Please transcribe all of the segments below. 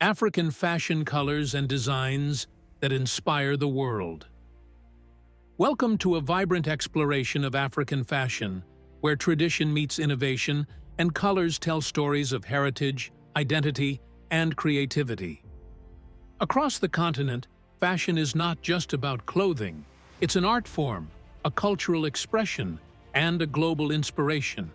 African fashion colors and designs that inspire the world. Welcome to a vibrant exploration of African fashion, where tradition meets innovation and colors tell stories of heritage, identity, and creativity. Across the continent, fashion is not just about clothing. It's an art form, a cultural expression, and a global inspiration.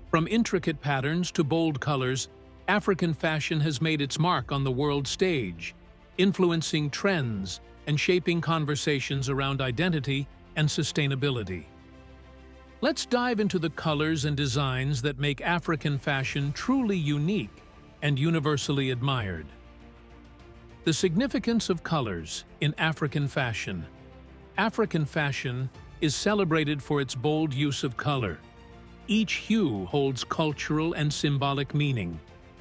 From intricate patterns to bold colors, African fashion has made its mark on the world stage, influencing trends and shaping conversations around identity and sustainability. Let's dive into the colors and designs that make African fashion truly unique and universally admired. The significance of colors in African fashion. African fashion is celebrated for its bold use of color. Each hue holds cultural and symbolic meaning,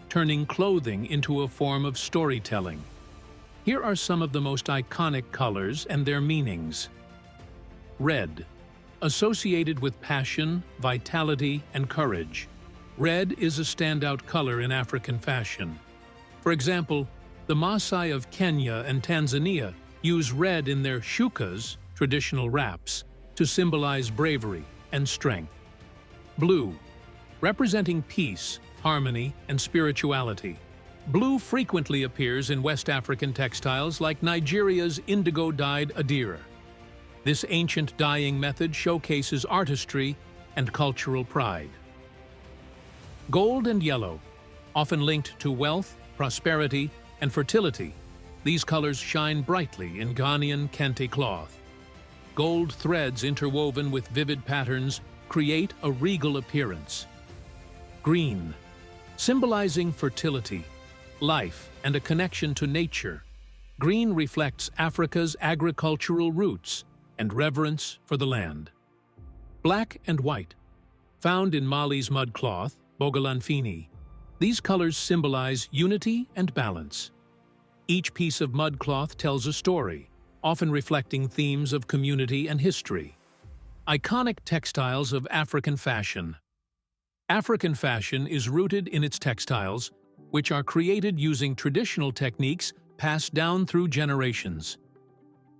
turning clothing into a form of storytelling. Here are some of the most iconic colors and their meanings. Red. Associated with passion, vitality, and courage, red is a standout color in African fashion. For example, the Maasai of Kenya and Tanzania use red in their shukas, traditional wraps, to symbolize bravery and strength. Blue. Representing peace, harmony, and spirituality. Blue frequently appears in West African textiles like Nigeria's indigo-dyed adira. This ancient dyeing method showcases artistry and cultural pride. Gold and yellow. Often linked to wealth, prosperity, and fertility, these colors shine brightly in Ghanaian kente cloth. Gold threads interwoven with vivid patterns create a regal appearance. Green. Symbolizing fertility, life, and a connection to nature, green reflects Africa's agricultural roots and reverence for the land. Black and white. Found in Mali's mud cloth, Bogolanfini, these colors symbolize unity and balance. Each piece of mud cloth tells a story, often reflecting themes of community and history. Iconic textiles of African fashion. African fashion is rooted in its textiles, which are created using traditional techniques passed down through generations.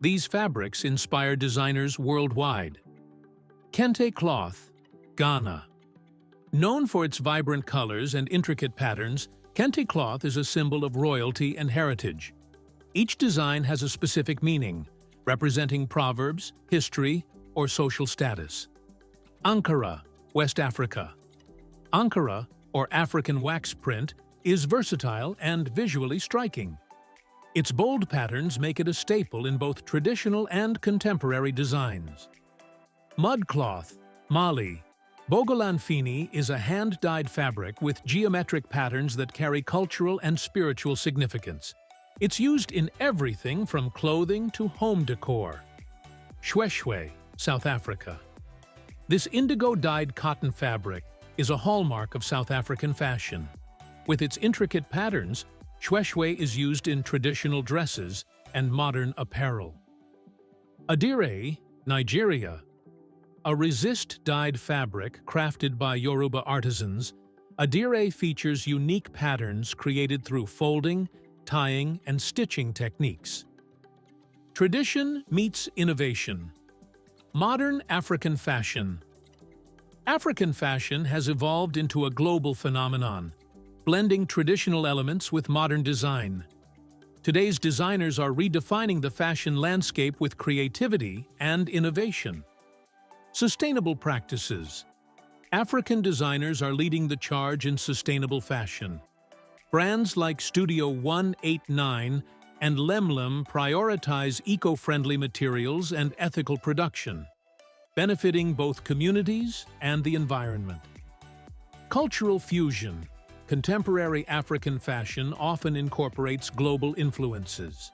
These fabrics inspire designers worldwide. Kente cloth, Ghana. Known for its vibrant colors and intricate patterns, kente cloth is a symbol of royalty and heritage. Each design has a specific meaning, representing proverbs, history, or social status. Ankara, West Africa. Ankara, or African wax print, is versatile and visually striking. Its bold patterns make it a staple in both traditional and contemporary designs. Mud cloth, Mali. Bogolanfini is a hand-dyed fabric with geometric patterns that carry cultural and spiritual significance. It's used in everything from clothing to home decor. Shweshwe, South Africa. This indigo-dyed cotton fabric is a hallmark of South African fashion. With its intricate patterns, Shweshwe is used in traditional dresses and modern apparel. Adire, Nigeria. A resist-dyed fabric crafted by Yoruba artisans, Adire features unique patterns created through folding, tying, and stitching techniques. Tradition meets innovation. Modern African fashion. African fashion has evolved into a global phenomenon, blending traditional elements with modern design. Today's designers are redefining the fashion landscape with creativity and innovation. Sustainable practices. African designers are leading the charge in sustainable fashion. Brands like Studio 189 and Lemlem prioritize eco-friendly materials and ethical production, benefiting both communities and the environment. Cultural fusion. Contemporary African fashion often incorporates global influences.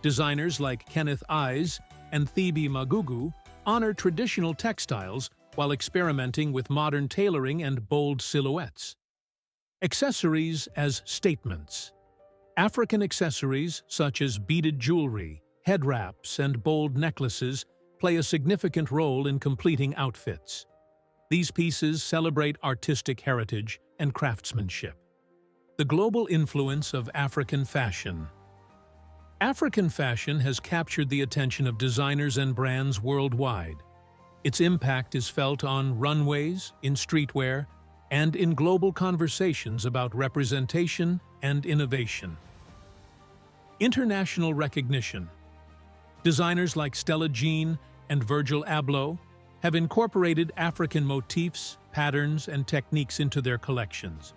Designers like Kenneth Ives and Thebe Magugu honor traditional textiles while experimenting with modern tailoring and bold silhouettes. Accessories as statements. African accessories such as beaded jewelry, head wraps, and bold necklaces play a significant role in completing outfits. These pieces celebrate artistic heritage and craftsmanship. The global influence of African fashion. African fashion has captured the attention of designers and brands worldwide. Its impact is felt on runways, in streetwear, and in global conversations about representation and innovation. International recognition. Designers like Stella Jean and Virgil Abloh have incorporated African motifs, patterns, and techniques into their collections,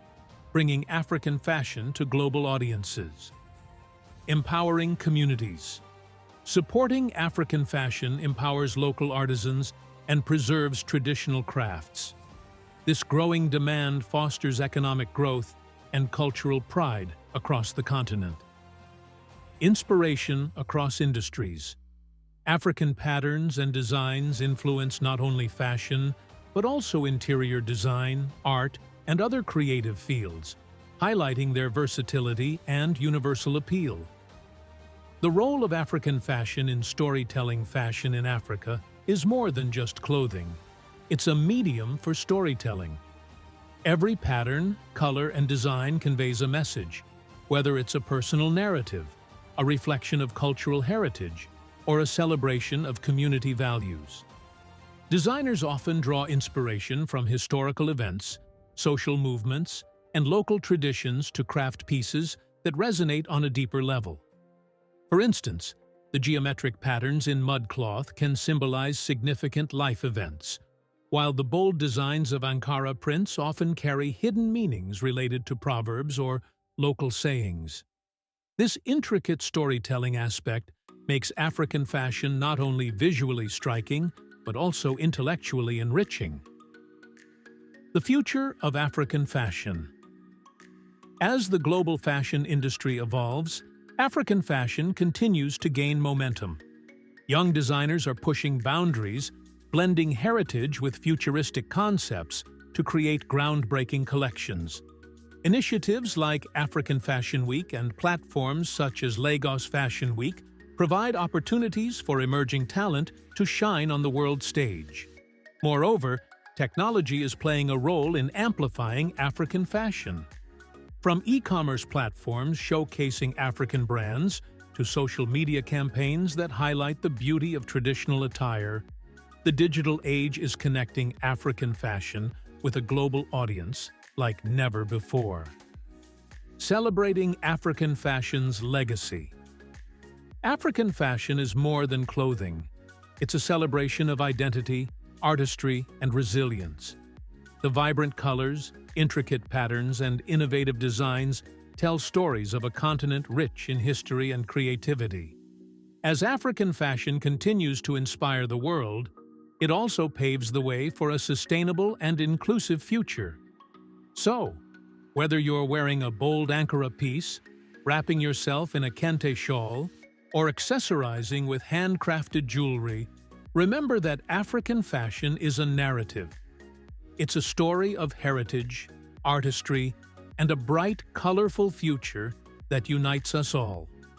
bringing African fashion to global audiences. Empowering communities. Supporting African fashion empowers local artisans and preserves traditional crafts. This growing demand fosters economic growth and cultural pride across the continent. Inspiration across industries. African patterns and designs influence not only fashion, but also interior design, art, and other creative fields, highlighting their versatility and universal appeal. The role of African fashion in storytelling. Fashion in Africa is more than just clothing. It's a medium for storytelling. Every pattern, color, and design conveys a message, whether it's a personal narrative, a reflection of cultural heritage, or a celebration of community values. Designers often draw inspiration from historical events, social movements, and local traditions to craft pieces that resonate on a deeper level. For instance, the geometric patterns in mud cloth can symbolize significant life events, while the bold designs of Ankara prints often carry hidden meanings related to proverbs or local sayings. This intricate storytelling aspect makes African fashion not only visually striking, but also intellectually enriching. The future of African fashion. As the global fashion industry evolves, African fashion continues to gain momentum. Young designers are pushing boundaries, blending heritage with futuristic concepts to create groundbreaking collections. Initiatives like African Fashion Week and platforms such as Lagos Fashion Week provide opportunities for emerging talent to shine on the world stage. Moreover, technology is playing a role in amplifying African fashion. From e-commerce platforms showcasing African brands to social media campaigns that highlight the beauty of traditional attire, the digital age is connecting African fashion with a global audience like never before. Celebrating African fashion's legacy. African fashion is more than clothing. It's a celebration of identity, artistry, and resilience. The vibrant colors, intricate patterns, and innovative designs tell stories of a continent rich in history and creativity. As African fashion continues to inspire the world, it also paves the way for a sustainable and inclusive future. So, whether you're wearing a bold Ankara piece, wrapping yourself in a kente shawl, or accessorizing with handcrafted jewelry, remember that African fashion is a narrative. It's a story of heritage, artistry, and a bright, colorful future that unites us all.